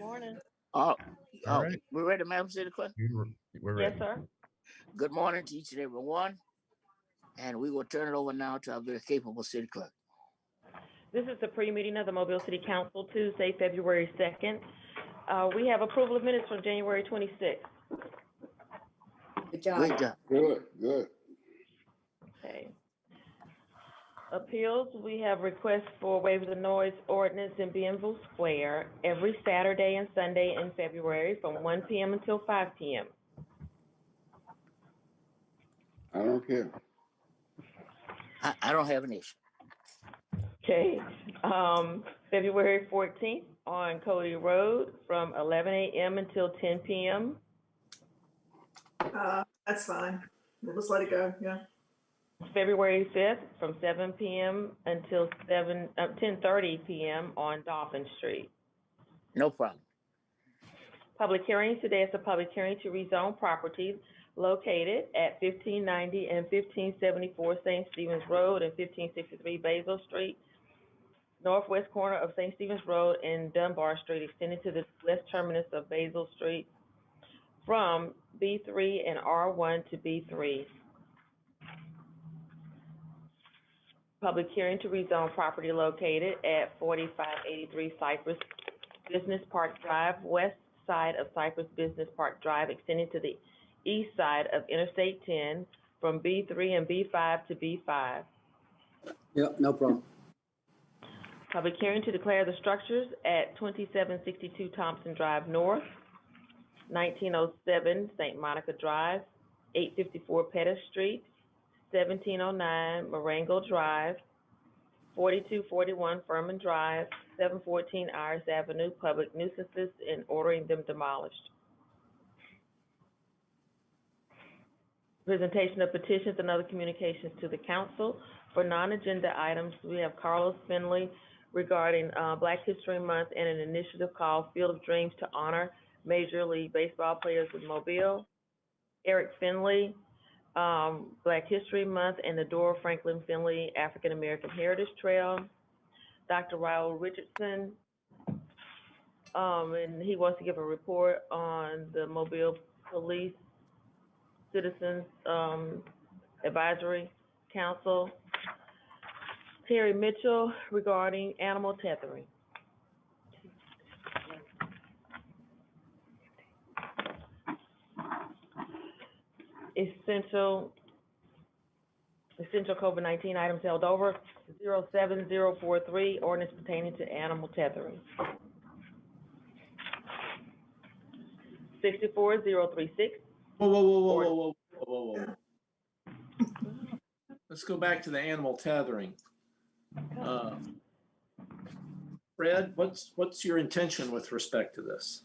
Morning. Oh, All right. we're ready, Madam City Clerk. We're Yes, ready. sir. Good morning to each and every one. And we will turn it over now to our very capable City Clerk. This is the pre-meeting of the Mobile City Council, Tuesday, February 2nd. We have approval of minutes from January 26th. Good job. Great job. Good. Okay. Appeals, we have requests for waivers of noise ordinance in Bienville Square every Saturday and Sunday in February from 1 p.m. until 5 p.m. I don't care. I don't have an issue. Okay. February 14th on Cody Road from 11 a.m. until 10 p.m. That's fine. We'll just let it go. Yeah. February 5th from 7 p.m. until 10:30 p.m. on Dolphin Street. No problem. Public hearings today is a public hearing to rezone properties located at 1590 and 1574 St. Stephen's Road and 1563 Basil Street, northwest corner of St. Stephen's Road and Dunbar Street, extending to the west terminus of Basil Street from B3 and R1 to B3. Public hearing to rezone property located at 4583 Cypress Business Park Drive, west side of Cypress Business Park Drive, extending to the east side of Interstate 10 from B3 and B5 to B5. Yep, no problem. Public hearing to declare the structures at 2762 Thompson Drive North, 1907 St. Monica Drive, 854 Pettis Street, 1709 Marengo Drive, 4241 Furman Drive, 714 Iris Avenue, public nuisances, and ordering them demolished. Presentation of petitions and other communications to the council. For non-agenda items, we have Carlos Finley regarding Black History Month and an initiative called Field of Dreams to honor Major League Baseball players with Mobile. Eric Finley, Black History Month and the Dora Franklin Finley African American Heritage Trail. Dr. Raul Richardson, and he wants to give a report on the Mobile Police Citizens Advisory Council. Terry Mitchell regarding animal tethering. Essential COVID-19 items held over, 07043, ordinance pertaining to animal tethering. 64036. Whoa. Let's go back to the animal tethering. Fred, what's your intention with respect to this?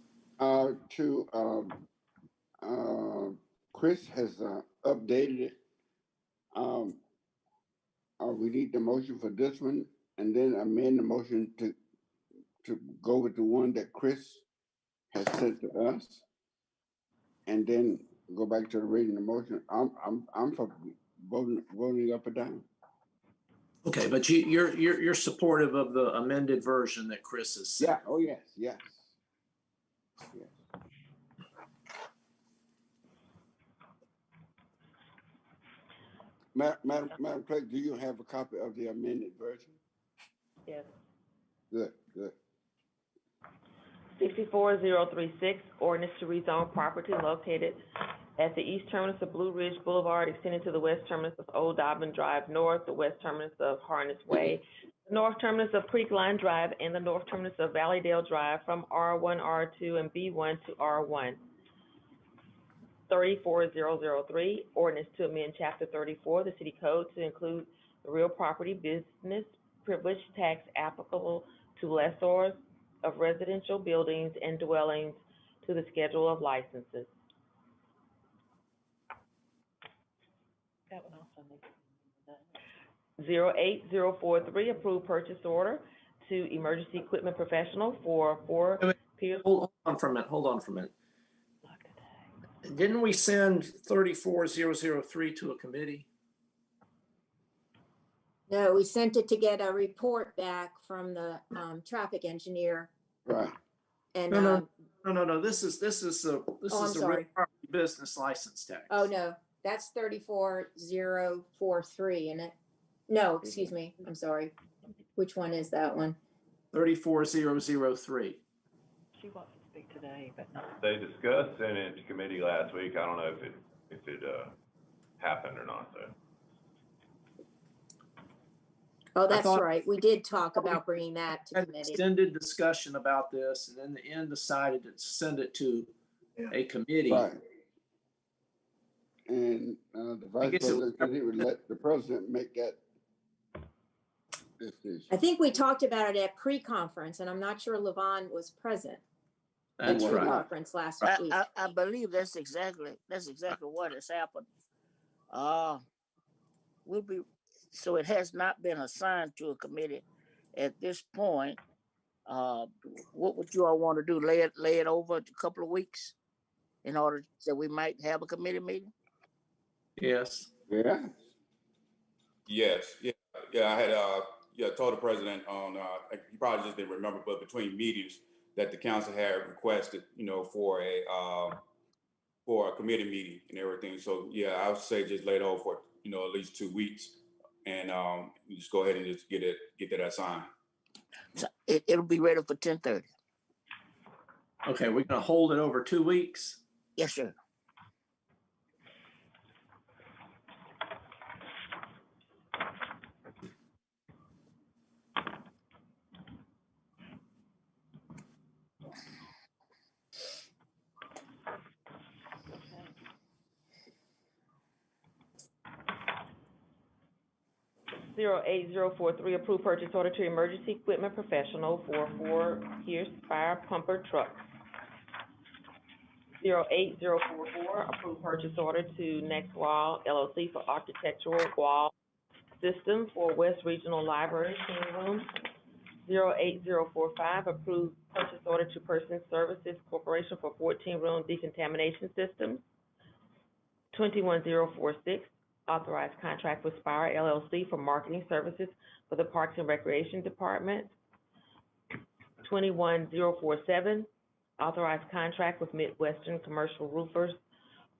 Chris has updated it. We need the motion for this one, and then amend the motion to go with the one that Chris has sent to us, and then go back to the reading the motion. I'm for voting up or down. Okay, but you're supportive of the amended version that Chris has sent. Yeah. Oh yes. Madam Clerk, do you have a copy of the amended version? Yes. Good. 64036, ordinance to rezone property located at the east terminus of Blue Ridge Boulevard, extending to the west terminus of Old Dobbin Drive North, the west terminus of Harness Way, the north terminus of Creek Line Drive, and the north terminus of Valleydale Drive from R1, R2, and B1 to R1. 34003, ordinance to amend Chapter 34 of the City Code to include the real property business privilege tax applicable to lessors of residential buildings and dwellings to the schedule of licenses. That one also makes 08043, approved purchase order to Emergency Equipment Professional for 4 Pierce. Hold on for a minute. Didn't we send 34003 to a committee? No, we sent it to get a report back from the traffic engineer. Right. And, No. No. This is I'm the real sorry. property business license tax. oh, no, that's 34043, isn't it? No, excuse me. I'm sorry. Which one is that one? 34003. She wants to speak today, but. They discussed sending it to committee last week. I don't know if it happened or not, though. Oh, that's thought- right. We did talk about bringing that to Had committee. extended discussion about this, and in the end decided to send it to a committee. Right. And the vice guess it was- president said he would let the president make that decision. I think we talked about it at pre-conference, and I'm not sure Levon was present at That's Well, right. pre-conference last week. I believe that's exactly what has happened. So it has not been assigned to a committee at this point. What would you all want to do? Lay it over a couple of weeks in order that we might have a committee meeting? Yes. Yeah, Yes, yeah, I had, told the president on, he probably just didn't remember, but between meetings that the council had requested, for a committee meeting and everything. So, yeah, I would say just lay it over for, at least 2 weeks and, just go ahead and just get that assigned. So it'll be ready for 10:30. Okay, we're gonna hold it over 2 weeks. Yes, sir. Zero 8043, approved purchase order to Emergency Equipment Professional for 4 Pierce Fire Pumper Trucks. 08044, approved purchase order to Next Wall LLC for architectural wall system for West Regional Library clean room. 08045, approved purchase order to Person Services Corporation for 14-room decontamination systems. 21046, authorized contract with Spire LLC for marketing services for the Parks and Recreation Department. 21047, authorized contract with Midwestern Commercial Roofers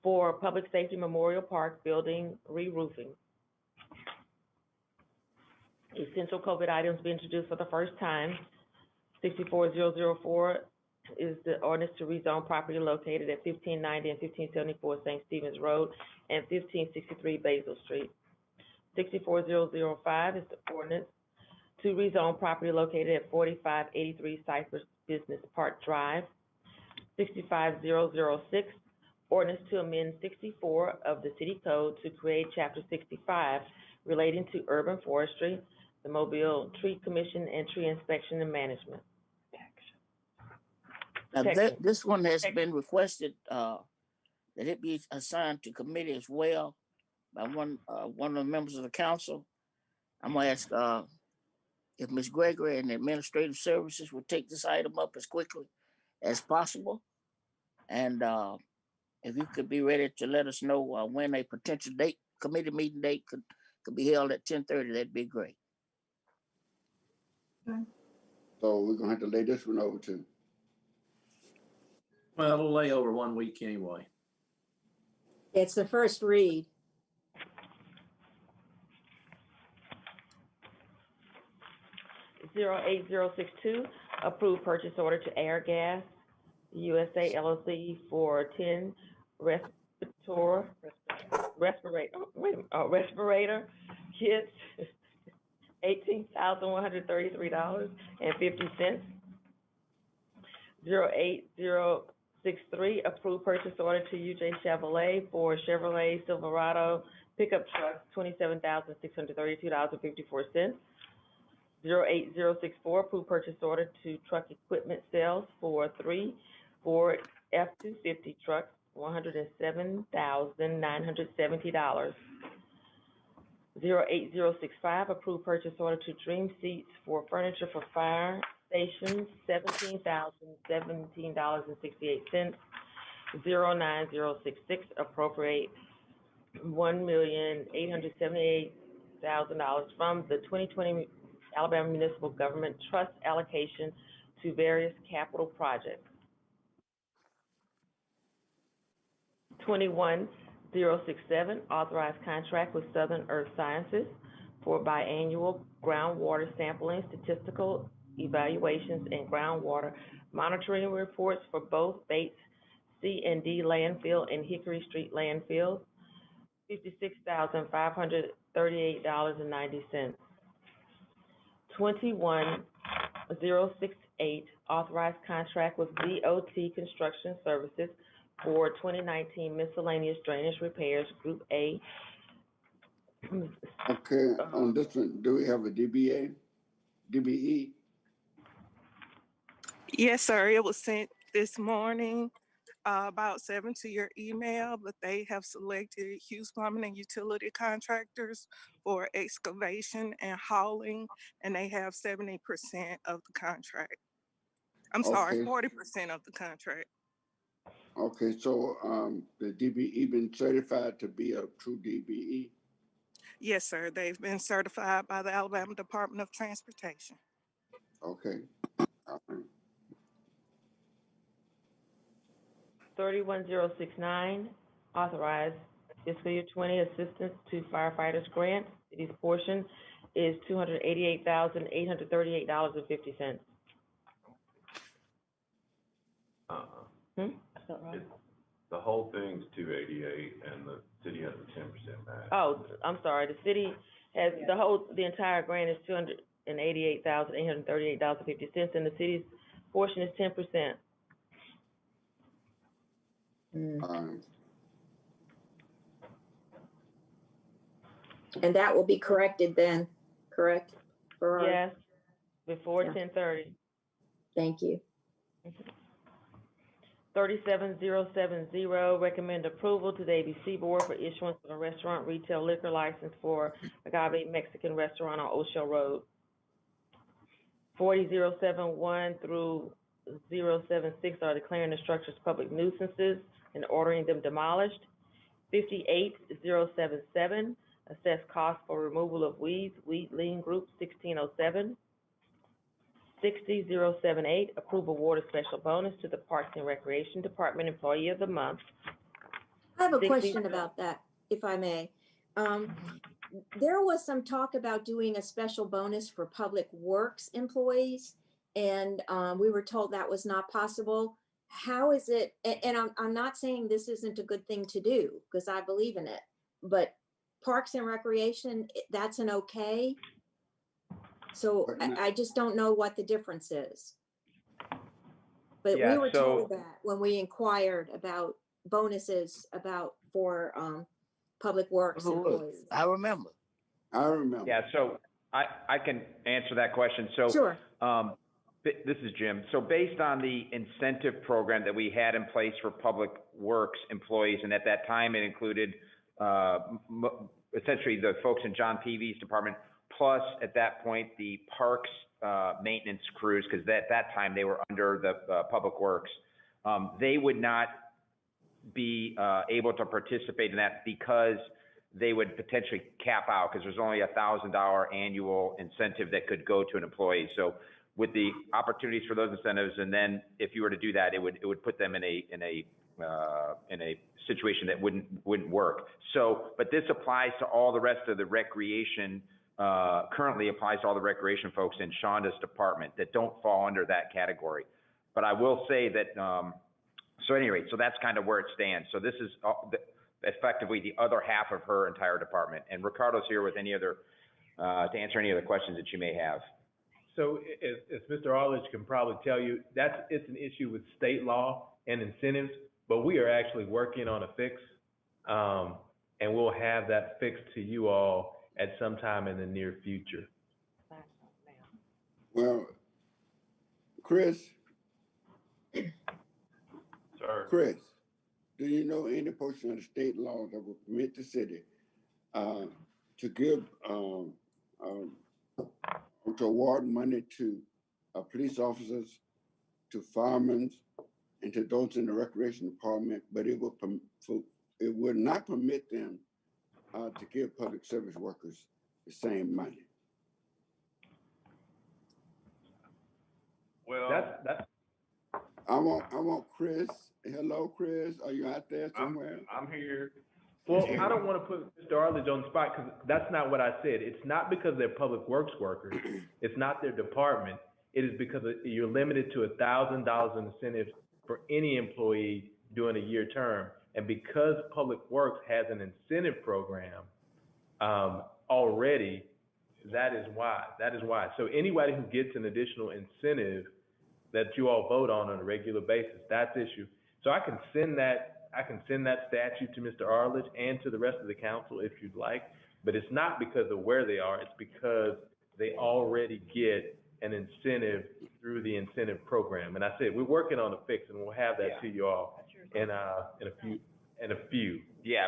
for Public Safety Memorial Park building re-roofing. Essential COVID items being introduced for the first time. 64004 is the ordinance to rezone property located at 1590 and 1574 St. Stephen's Road and 1563 Basil Street. 64005 is the ordinance to rezone property located at 4583 Cypress Business Park Drive. 65006, ordinance to amend 64 of the City Code to create Chapter 65 relating to urban forestry, the Mobile Tree Commission, and tree inspection and management. Now, Protection. this one has been requested, that it be assigned to committee as well by one of the members of the council. I'm gonna ask, if Ms. Gregory and the Administrative Services would take this item up as quickly as possible. And, if you could be ready to let us know, when a potential committee meeting date could be held at 10:30, that'd be great. so we're gonna have to lay this one over too. Well, it'll lay over 1 week anyway. It's the first read. Zero 8062, approved purchase order to Air Gas USA LLC for 10 respirator kits, $18,133.50. 08063, approved purchase order to UJ Chevrolet for Chevrolet Silverado pickup truck, $27,632.54. 08064, approved purchase order to truck equipment sales for 3 Ford F-250 trucks, $107,970. 08065, approved purchase order to Dream Seats for furniture for fire stations, $17,017.68. 09066, appropriate $1,878,000 from the 2020 Alabama Municipal Government Trust allocation to various capital projects. 21067, authorized contract with Southern Earth Sciences for biannual groundwater sampling, statistical evaluations, and groundwater monitoring reports for both Bates C and D landfill and Hickory Street landfill, $56,538.90. 21068, authorized contract with DOT Construction Services for 2019 miscellaneous drainage repairs, Group A. Okay, on this one, do we have a DBE? Yes, sir. It was sent this morning, about 7 to your email, but they have selected Hughes Plumbing and Utility Contractors for excavation and hauling, and they have 70% of the contract. I'm sorry, Okay. 40% of the contract. Okay, so, the DBE been certified to be a true DBE? Yes, sir. They've been certified by the Alabama Department of Transportation. Okay. All right. 31069, authorized fiscal year 20 assistance to firefighters grant. City's portion is $288,838.50. The whole thing's 288 and the city has a 10% match. Oh, I'm sorry, the city has, the entire grant is $288,838.50, and the city's portion is 10%. And that will be corrected then, correct? For our- Yes, before Yeah. 10:30. Thank you. 37070, recommend approval to the ABC Board for issuance of a restaurant retail liquor license for Agave Mexican Restaurant on O'Shell Road. 40071 through 076 are declaring the structures public nuisances and ordering them demolished. 58077, assess cost for removal of weeds, Weed Lien Group 1607. 60078, approve award of special bonus to the Parks and Recreation Department Employee of the Month. I have a 60 question about that, if I may. There was some talk about doing a special bonus for Public Works employees, and we were told that was not possible. How is it, and I'm not saying this isn't a good thing to do, because I believe in it, but Parks and Recreation, that's an okay? So I just don't know what the difference is. But we Yeah, were so- told that when we inquired about bonuses for Public Works employees. I remember. Yeah, so I can answer that question. So Sure. this is Jim. So based on the incentive program that we had in place for Public Works employees, and at that time it included essentially the folks in John Peavy's department, plus at that point the parks maintenance crews, because at that time they were under the Public Works. They would not be able to participate in that because they would potentially cap out, because there's only $1,000 annual incentive that could go to an employee. So with the opportunities for those incentives, and then if you were to do that, it would put them in a situation that wouldn't work. So, but this applies to all the rest of the recreation. Currently applies to all the recreation folks in Shonda's department that don't fall under that category. But I will say that. So at any rate, so that's kind of where it stands. So this is effectively the other half of her entire department. And Ricardo's here with any other, to answer any other questions that you may have. So as Mr. Arledge can probably tell you, it's an issue with state law and incentives, but we are actually working on a fix. And we'll have that fixed to you all at some time in the near future. Well, Chris, Chris, do you know any portion of the state law that will permit the city to give to award money to police officers, to firemen, and to those in the recreation department, but it would not permit them to give public service workers the same money? Well, That's, I want Chris. Hello, Chris. Are you out there somewhere? I'm here. well, I don't want to put Mr. Arledge on the spot because that's not what I said. It's not because they're public works workers. It's not their department. It is because you're limited to $1,000 in incentives for any employee during a year term. And because Public Works has an incentive program already, that is why. So anybody who gets an additional incentive that you all vote on a regular basis, that's issue. So I can send that statute to Mr. Arledge and to the rest of the council if you'd like, but it's not because of where they are, it's because they already get an incentive through the incentive program. And I said, we're working on a fix and we'll have that to you all in a few. Yeah,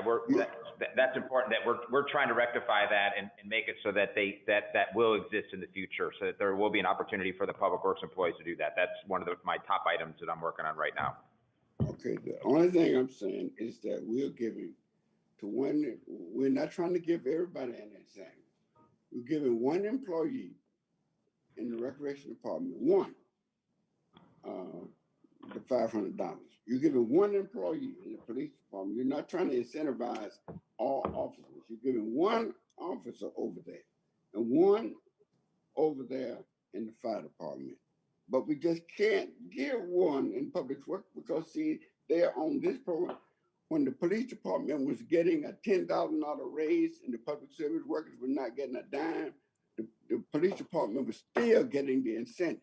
that's important, that we're trying to rectify that and make it so that that will exist in the future, so that there will be an opportunity for the Public Works employees to do that. That's one of my top items that I'm working on right now. Okay, the only thing I'm saying is that we're giving to one, we're not trying to give everybody anything. We're giving one employee in the recreation department, the $500. You're giving one employee in the police department. You're not trying to incentivize all officers. You're giving one officer over there and one over there in the fire department. But we just can't give one in public works because, see, they're on this program. When the police department was getting a $10,000 raise and the public service workers were not getting a dime, the police department was still getting the incentive.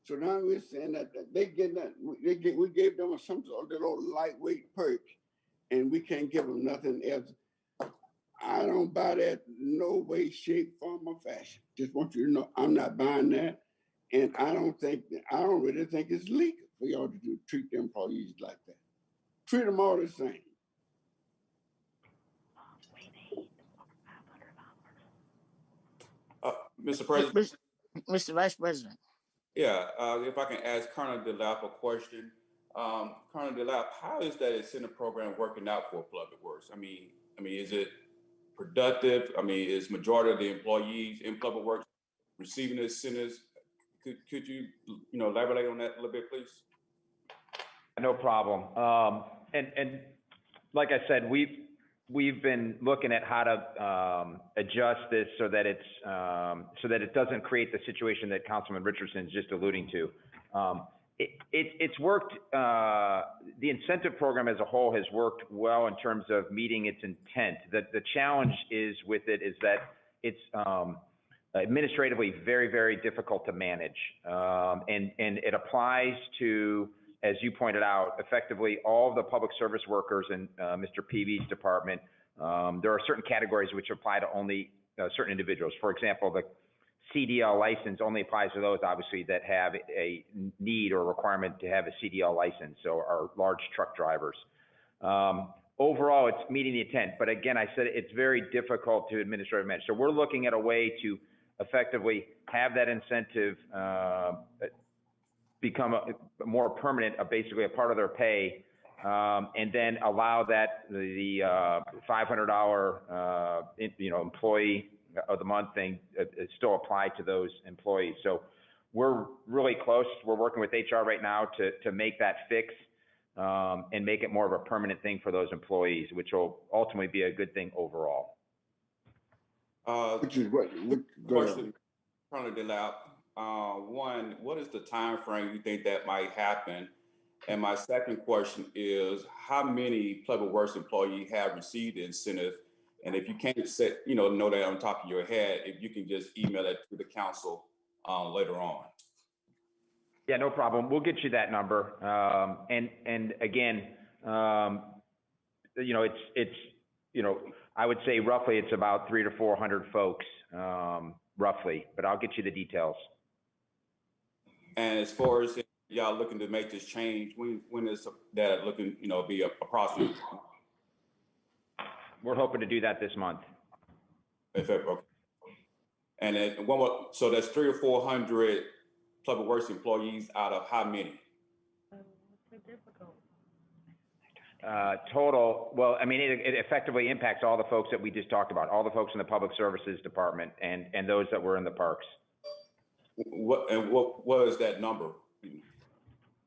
So now we're saying that they get that we gave them some sort of little lightweight perk, and we can't give them nothing else. I don't buy that no way, shape, form, or fashion. Just want you to know I'm not buying that, and I don't really think it's legal for y'all to treat the employees like that. Treat them all the same. Mr. President. Mr. Vice President. Yeah, if I can ask Colonel DeLapp a question. Colonel DeLapp, how is that incentive program working out for Public Works? I mean, is it productive? I mean, is majority of the employees in Public Works receiving the incentives? Could you elaborate on that a little bit, please? No problem. And like I said, we've been looking at how to adjust this so that it doesn't create the situation that Councilman Richardson is just alluding to. It's worked. The incentive program as a whole has worked well in terms of meeting its intent. The challenge is with it is that it's administratively very, very difficult to manage, and it applies to, as you pointed out, effectively all of the public service workers in Mr. Peavy's department. There are certain categories which apply to only certain individuals. For example, the CDL license only applies to those, obviously, that have a need or requirement to have a CDL license, so our large truck drivers. Overall, it's meeting the intent, but again, I said it's very difficult to administratively manage. So we're looking at a way to effectively have that incentive become more permanent, basically a part of their pay, and then allow that the $500 employee of the month thing still apply to those employees. So we're really close. We're working with HR right now to make that fix and make it more of a permanent thing for those employees, which will ultimately be a good thing overall. Which is what Question, Colonel DeLapp. One, what is the time frame you think that might happen? And my second question is, how many Public Works employees have received the incentive? And if you can't know that on top of your head, if you can just email it to the council later on. Yeah, no problem. We'll get you that number. And again, I would say roughly it's about 300 to 400 folks, roughly, but I'll get you the details. And as far as y'all looking to make this change, when is that looking, be a process? We're hoping to do that this month. Okay. And then one more, so that's 300 or 400 Public Works employees out of how many? Total, well, I mean, it effectively impacts all the folks that we just talked about, all the folks in the Public Services Department and those that were in the parks. What was that number?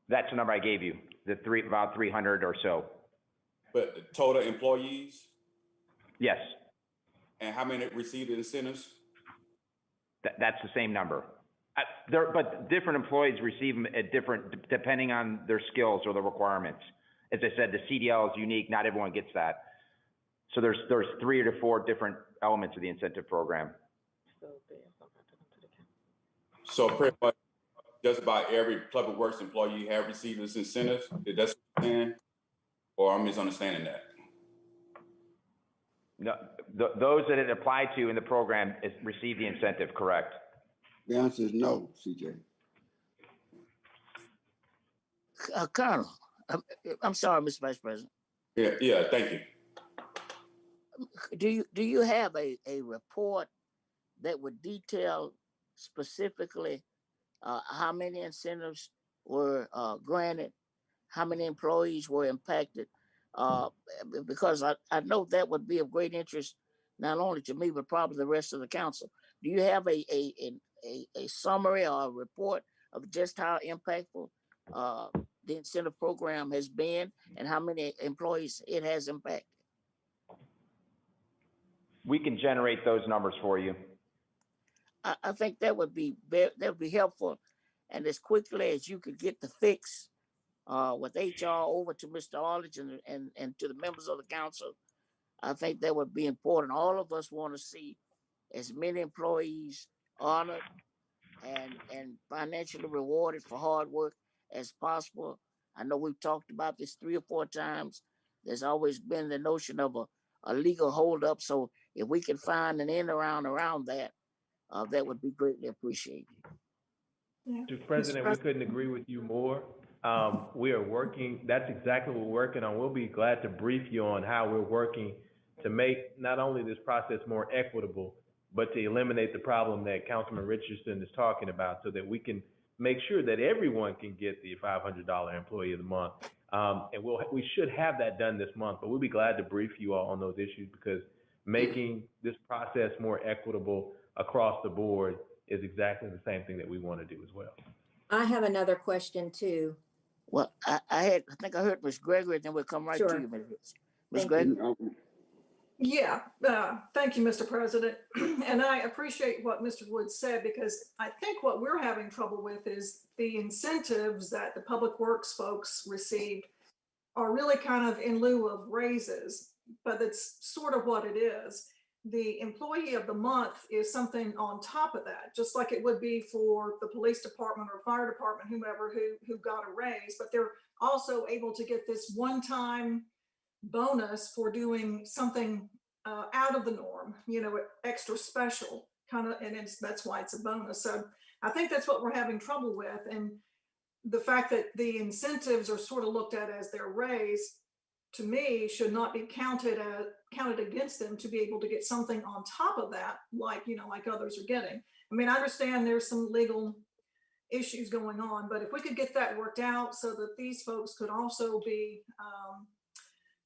That's the number I gave you, about 300 or so. But the total employees, Yes, and how many received incentives? that's the same number. But different employees receive them at different, depending on their skills or the requirements. As I said, the CDL is unique. Not everyone gets that. So there's 3 to 4 different elements of the incentive program. So pretty much just about every public works employee have received this incentive. That's what you're saying? Or I'm misunderstanding that? No, those that it applied to in the program receive the incentive, correct? The answer is no, CJ. Colonel, I'm sorry, Mr. Vice President. Yeah, thank you. Do you have a report that would detail specifically how many incentives were granted, how many employees were impacted? Because I know that would be of great interest, not only to me, but probably the rest of the council. Do you have a summary or a report of just how impactful the incentive program has been and how many employees it has impacted? We can generate those numbers for you. I think that would be helpful, and as quickly as you could get the fix with HR over to Mr. Arledge and to the members of the council, I think that would be important. All of us want to see as many employees honored and financially rewarded for hard work as possible. I know we've talked about this 3 or 4 times. There's always been the notion of a legal holdup. So if we can find an end around that, that would be greatly appreciated. Yeah. Mr. President, we couldn't agree with you more. We are working, that's exactly what we're working on. We'll be glad to brief you on how we're working to make not only this process more equitable, but to eliminate the problem that Councilman Richardson is talking about so that we can make sure that everyone can get the $500 Employee of the Month. And we should have that done this month, but we'll be glad to brief you all on those issues because making this process more equitable across the board is exactly the same thing that we want to do as well. I have another question too. Well, I think I heard Ms. Gregory, then we'll come right Sure. to you, Ms. Thank Gregory. Yeah, thank you, Mr. President. And I appreciate what Mr. Woods said because I think what we're having trouble with is the incentives that the public works folks received are really kind of in lieu of raises, but it's sort of what it is. The Employee of the Month is something on top of that, just like it would be for the police department or fire department, whomever who got a raise, but they're also able to get this one-time bonus for doing something out of the norm, extra special kind of, and that's why it's a bonus. So I think that's what we're having trouble with. And the fact that the incentives are sort of looked at as their raise, to me, should not be counted against them to be able to get something on top of that, like others are getting. I mean, I understand there's some legal issues going on, but if we could get that worked out so that these folks could also be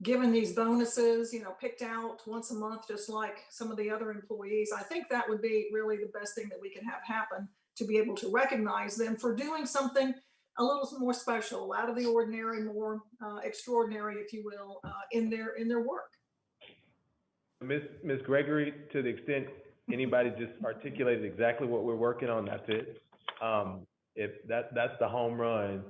given these bonuses, picked out once a month, just like some of the other employees, I think that would be really the best thing that we can have happen to be able to recognize them for doing something a little more special, out of the ordinary, more extraordinary, if you will, in their work. Ms. Gregory, to the extent anybody just articulated exactly what we're working on, that's it. If that's the home run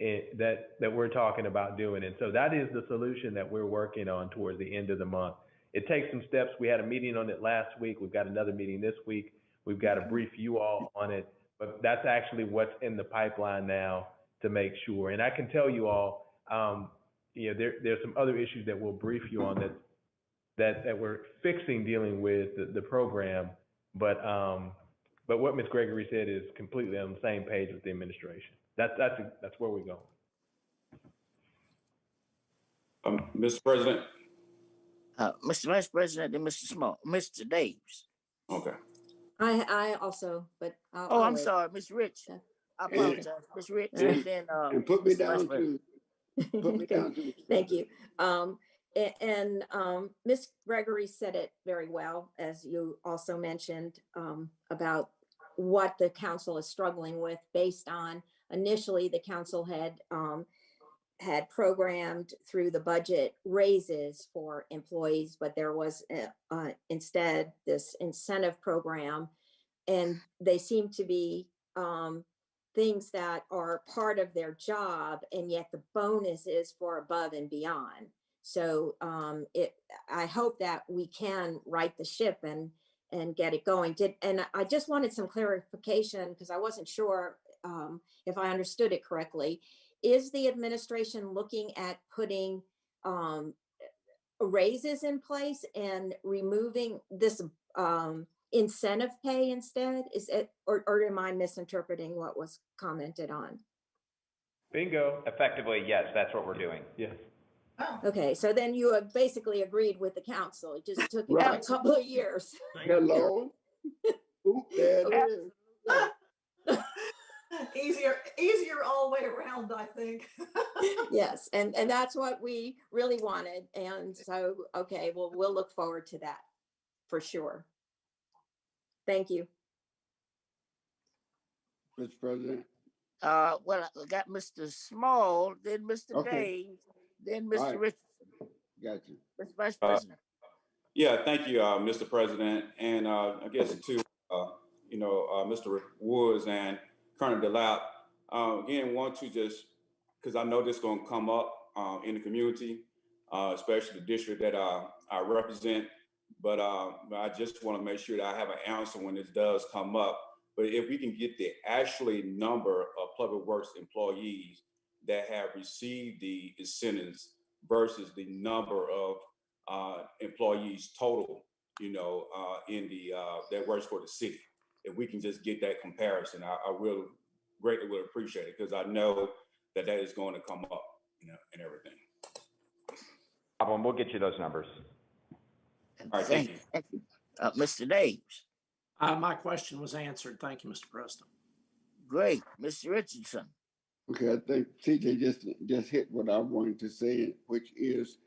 that we're talking about doing. And so that is the solution that we're working on towards the end of the month. It takes some steps. We had a meeting on it last week. We've got another meeting this week. We've got to brief you all on it, but that's actually what's in the pipeline now to make sure. And I can tell you all, there's some other issues that we'll brief you on that we're fixing dealing with the program. But what Ms. Gregory said is completely on the same page with the administration. That's where we're going. Mr. President. Mr. Vice President and Mr. Small, Mr. Davis. Okay. I also, but I'm sorry, Ms. Rich. I apologize, Ms. Rich, and then and put me down too. Put me down too. Thank you. And Ms. Gregory said it very well, as you also mentioned, about what the council is struggling with based on initially the council had programmed through the budget raises for employees, but there was instead this incentive program, and they seem to be things that are part of their job, and yet the bonus is for above and beyond. So I hope that we can right the ship and get it going. And I just wanted some clarification because I wasn't sure if I understood it correctly. Is the administration looking at putting raises in place and removing this incentive pay instead? Is it, or am I misinterpreting what was commented on? Bingo. Effectively, yes, that's what we're doing. Yes. Oh, Okay, so then you have basically agreed with the council. It just took you a Right. couple of years. Hello? Oop, there it is. easier all the way around, I think. Yes, and that's what we really wanted. And so, okay, well, we'll look forward to that for sure. Thank you. Mr. President. Well, I got Mr. Small, then Mr. Okay. Dave, then All Mr. right. Richardson. Got you. Mr. Vice President. Yeah, thank you, Mr. President. And I guess to, Mr. Woods and Colonel DeLapp, again, want to just, because I know this is going to come up in the community, especially the district that I represent. But I just want to make sure that I have an answer when this does come up. But if we can get the actually number of public works employees that have received the incentives versus the number of employees total, in the that works for the city. If we can just get that comparison, I will greatly would appreciate it, because I know that is going to come up, and everything. Problem, we'll get you those numbers. All right, thank you. Thank you. Mr. Daves. My question was answered. Thank you, Mr. President. Great. Mr. Richardson. Okay, I think CJ just hit what I wanted to say, which is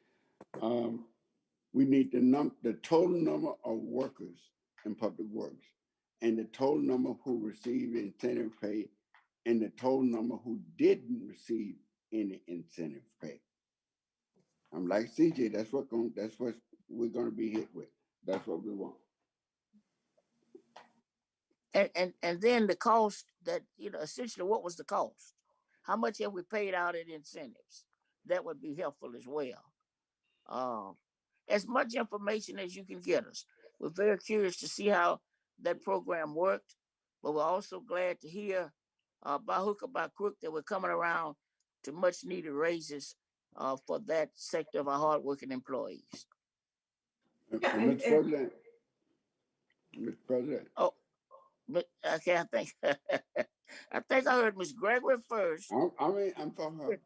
we need the total number of workers in public works, and the total number who received incentive pay, and the total number who didn't receive any incentive pay. I'm like CJ, that's what we're gonna be hit with. That's what we want. And then the cost that, essentially what was the cost? How much have we paid out in incentives? That would be helpful as well. As much information as you can get us. We're very curious to see how that program worked, but we're also glad to hear by hook or by crook that we're coming around to much needed raises for that sector of our hardworking employees. Yeah, Mr. President. Oh, but okay, I think I heard Ms. Gregory first. I'm for her.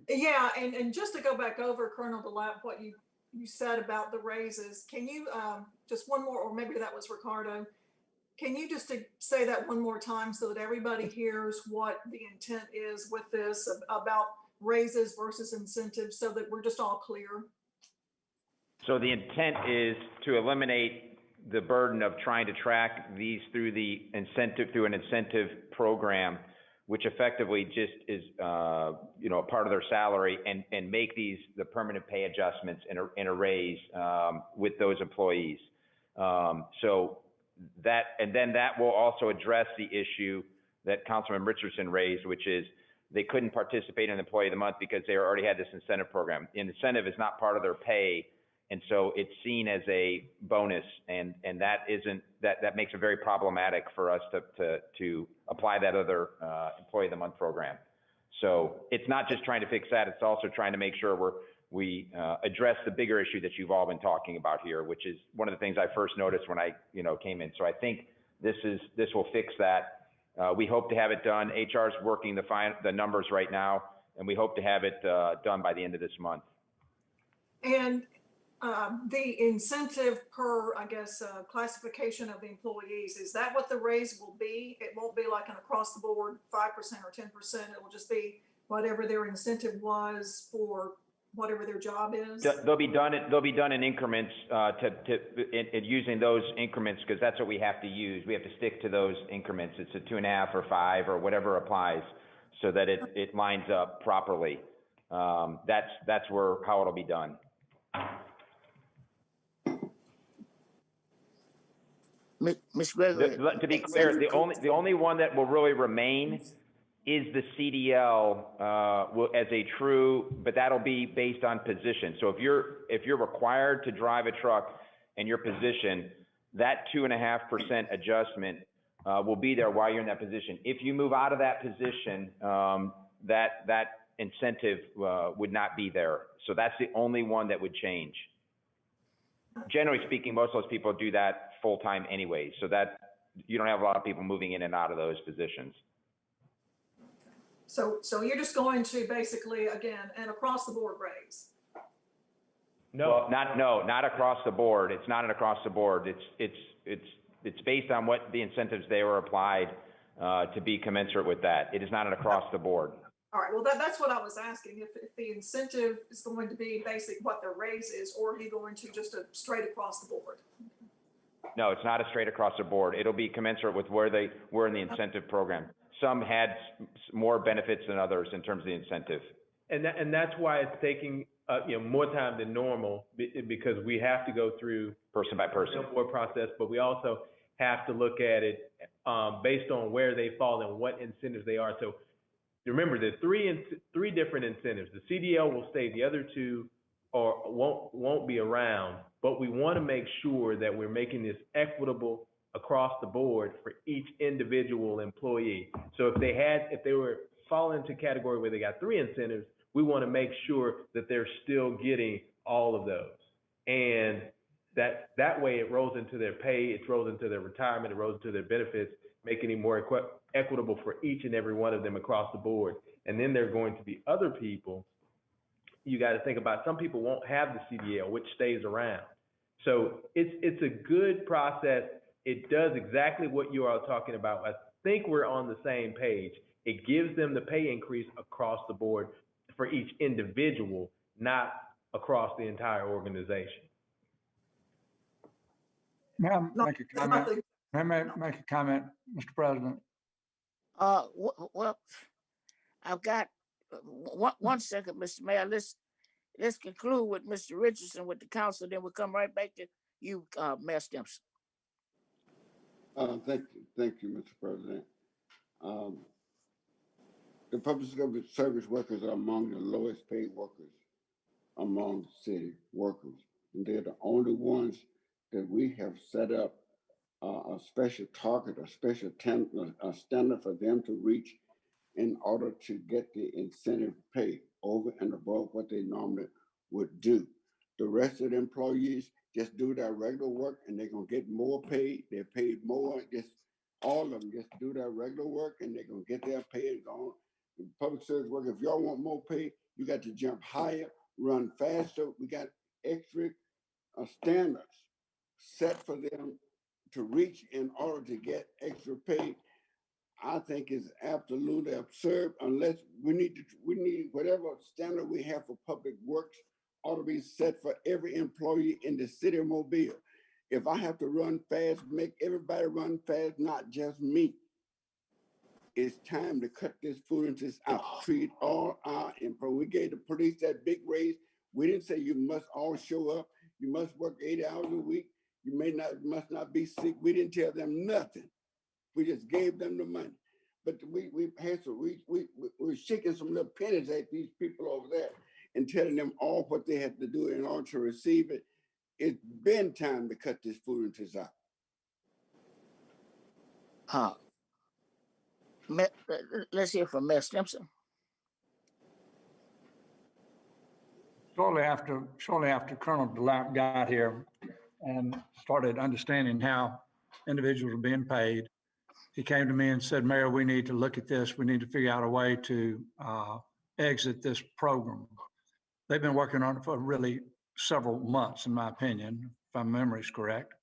Yeah, and just to go back over, Colonel DeLapp, what you said about the raises, can you just one more, or maybe that was Ricardo, can you just say that one more time so that everybody hears what the intent is with this about raises versus incentives, so that we're just all clear? So the intent is to eliminate the burden of trying to track these through an incentive program, which effectively just is, a part of their salary, and make these the permanent pay adjustments in a raise with those employees. So that, and then that will also address the issue that Councilman Richardson raised, which is they couldn't participate in Employee of the Month because they already had this incentive program. The incentive is not part of their pay. And so it's seen as a bonus, and that makes it very problematic for us to apply that other Employee of the Month program. So it's not just trying to fix that; it's also trying to make sure we address the bigger issue that you've all been talking about here, which is one of the things I first noticed when I came in. So I think this will fix that. We hope to have it done. HR is working the numbers right now, and we hope to have it done by the end of this month. And the incentive per, I guess, classification of the employees, is that what the raise will be? It won't be like an across the board 5% or 10%. It will just be whatever their incentive was for whatever their job is? They'll be done in increments, in using those increments, because that's what we have to use. We have to stick to those increments. It's a 2.5 or 5 or whatever applies, so that it lines up properly. That's how it'll be done. Ms. Gregory. To be clear, the only one that will really remain is the CDL as a true, but that'll be based on position. So if you're required to drive a truck in your position, that 2.5% adjustment will be there while you're in that position. If you move out of that position, that incentive would not be there. So that's the only one that would change. Generally speaking, most of those people do that full-time anyway, so that you don't have a lot of people moving in and out of those positions. So you're just going to basically, again, an across-the-board raise? No. Well, not across the board. It's not an across the board. It's based on what the incentives they were applied to be commensurate with that. It is not an across the board. All right, well, that's what I was asking. If the incentive is going to be basic what their raise is, or are you going to just a straight across the board? No, it's not a straight across the board. It'll be commensurate with where they were in the incentive program. Some had more benefits than others in terms of the incentive. And that's why it's taking more time than normal, because we have to go through person by person board process, but we also have to look at it based on where they fall and what incentives they are. So remember, there's three different incentives. The CDL will stay, the other two won't be around, but we want to make sure that we're making this equitable across the board for each individual employee. So if they were fall into a category where they got 3 incentives, we want to make sure that they're still getting all of those. And that way it rolls into their pay, it rolls into their retirement, it rolls into their benefits, making it more equitable for each and every one of them across the board. And then there are going to be other people, you got to think about, some people won't have the CDL, which stays around. So it's a good process. It does exactly what you are talking about. I think we're on the same page. It gives them the pay increase across the board for each individual, not across the entire organization. May I make a comment? May I make a comment, Mr. President? Well, I've got 1 second, Mr. Mayor. Let's conclude with Mr. Richardson with the council, then we'll come right back to you, Mayor Stimpson. Thank you, Mr. President. The public service workers are among the lowest paid workers among city workers, and they're the only ones that we have set up a special target, a special standard for them to reach in order to get the incentive pay over and above what they normally would do. The rest of the employees just do their regular work and they're gonna get more paid. They're paid more. Just all of them just do their regular work and they're gonna get their pay and go on. The public service work, if y'all want more pay, you got to jump higher, run faster. We got extra standards set for them to reach in order to get extra pay. I think is absolutely absurd unless we need whatever standard we have for public works ought to be set for every employee in the city of Mobile. If I have to run fast, make everybody run fast, not just me. It's time to cut this foolishness out. Treat all our employees. We gave the police that big raise. We didn't say you must all show up. You must work 80 hours a week. You must not be sick. We didn't tell them nothing. We just gave them the money. But we're shaking some little pennies at these people over there and telling them all what they have to do in order to receive it. It's been time to cut this foolishness out. Let's hear from Mayor Stimpson. Shortly after Colonel DeLamp got here and started understanding how individuals are being paid, he came to me and said, Mayor, we need to look at this. We need to figure out a way to exit this program. They've been working on it for really several months, in my opinion, if my memory is correct.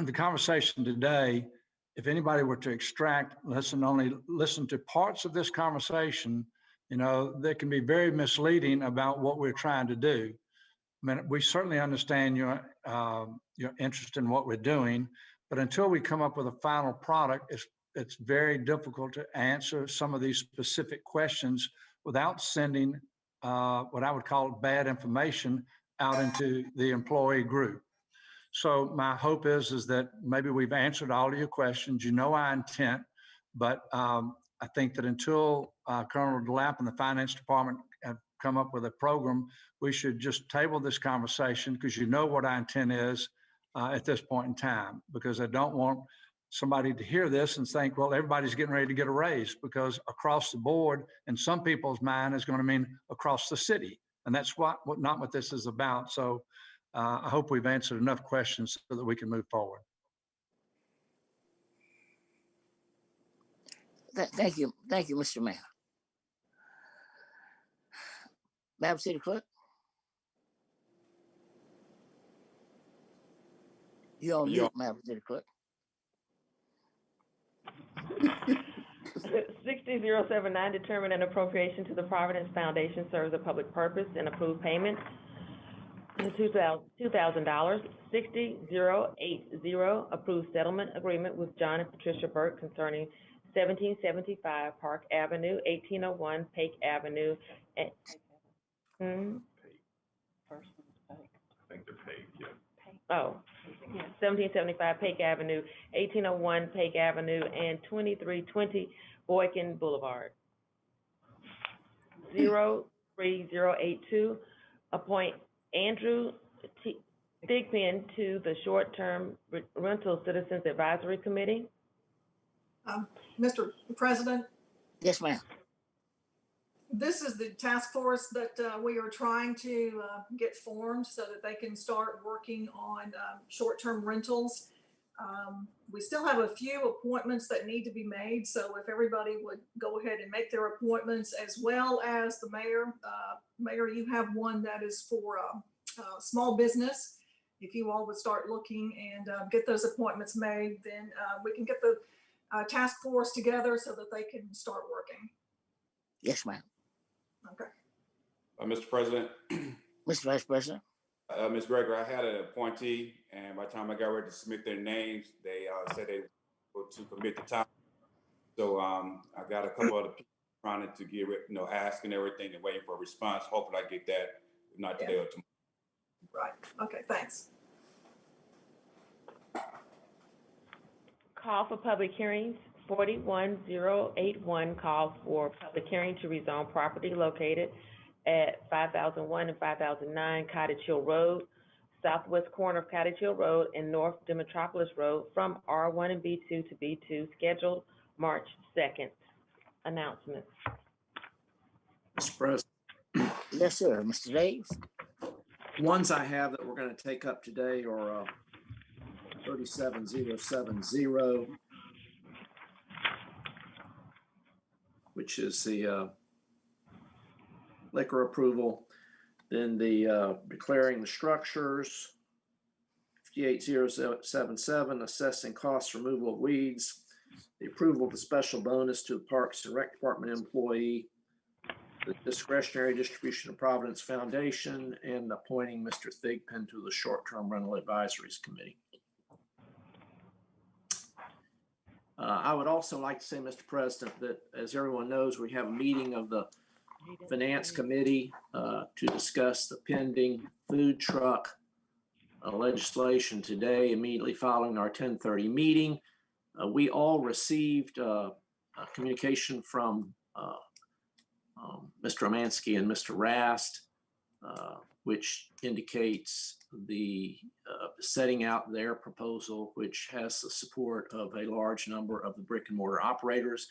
The conversation today, if anybody were to extract, only listen to parts of this conversation, that can be very misleading about what we're trying to do. I mean, we certainly understand your interest in what we're doing, but until we come up with a final product, it's very difficult to answer some of these specific questions without sending what I would call bad information out into the employee group. So my hope is that maybe we've answered all of your questions. Our intent, but I think that until Colonel DeLapp and the Finance Department have come up with a program, we should just table this conversation, because what our intent is at this point in time, because I don't want somebody to hear this and think, well, everybody's getting ready to get a raise, because across the board in some people's mind is going to mean across the city. And that's not what this is about. So I hope we've answered enough questions so that we can move forward. Thank you, Mr. Mayor. Madam City Clerk? You're on mute, Madam City Clerk. 60079, determine an appropriation to the Providence Foundation serves a public purpose and approve payment $2,000. 60080, approve settlement agreement with John and Patricia Burke concerning 1775 Park Avenue, 1801 Pake Avenue. I think they're paid, yeah. 1775 Pake Avenue, 1801 Pake Avenue, and 2320 Boykin Boulevard. 03082, appoint Andrew Thigpen to the Short-Term Rental Citizens Advisory Committee. Mr. President? Yes, ma'am. This is the task force that we are trying to get formed so that they can start working on short-term rentals. We still have a few appointments that need to be made. So if everybody would go ahead and make their appointments, as well as the mayor. Mayor, you have one that is for small business. If you all would start looking and get those appointments made, then we can get the task force together so that they can start working. Yes, ma'am. Okay. Mr. President. Mr. Vice President. Ms. Gregory, I had an appointee, and by the time I got ready to submit their names, they said they were to commit the time. So I got a couple other people trying to get, asking everything and waiting for a response. Hopefully I get that, if not today or tomorrow. Right. Okay, thanks. Call for public hearings. 41081 calls for public hearing to rezone property located at 5001 and 5009 Cottage Hill Road, southwest corner of Cottage Hill Road and North Demetropolis Road from R1 and B2 to B2, scheduled March 2nd. Announcements. Mr. President. Yes, sir. Mr. Davis. Ones I have that we're going to take up today are 37070, which is the liquor approval, then the declaring the structures, 58077, assessing cost removal of weeds, the approval of the special bonus to the Parks and Rec Department employee, the discretionary distribution of Providence Foundation, and appointing Mr. Thigpen to the Short-Term Rental Advisories Committee. I would also like to say, Mr. President, that as everyone knows, we have a meeting of the Finance Committee to discuss the pending food truck legislation today, immediately following our 10:30 meeting. We all received a communication from Mr. Omansky and Mr. Rast, which indicates the setting out their proposal, which has the support of a large number of the brick and mortar operators.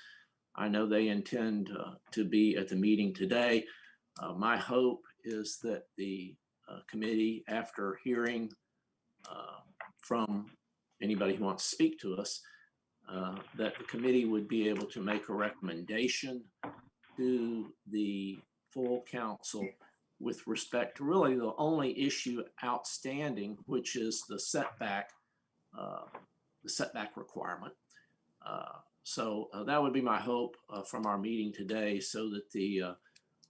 I know they intend to be at the meeting today. My hope is that the committee, after hearing from anybody who wants to speak to us, that the committee would be able to make a recommendation to the full council with respect to really the only issue outstanding, which is the setback requirement. So that would be my hope from our meeting today, so that the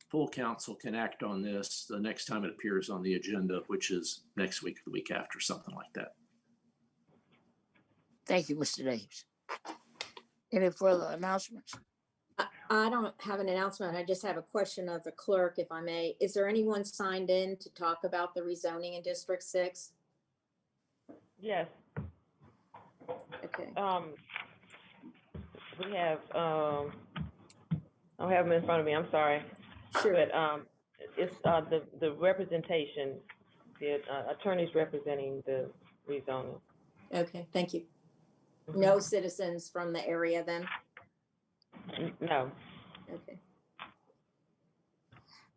full council can act on this the next time it appears on the agenda, which is next week or the week after, something like that. Thank you, Mr. Davis. Any further announcements? I don't have an announcement. I just have a question of the clerk, if I may. Is there anyone signed in to talk about the rezoning in District 6? Yes, Okay. we have, I don't have them in front of me, I'm sorry. Sure. But, it's, the representation, the attorneys representing the rezoning. Okay, thank you. Mhm. No citizens from the area then? No. Okay.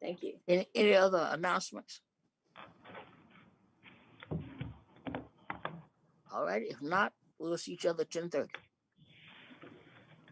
Thank you. Any other announcements? All right, if not, we'll see each other at 10:30.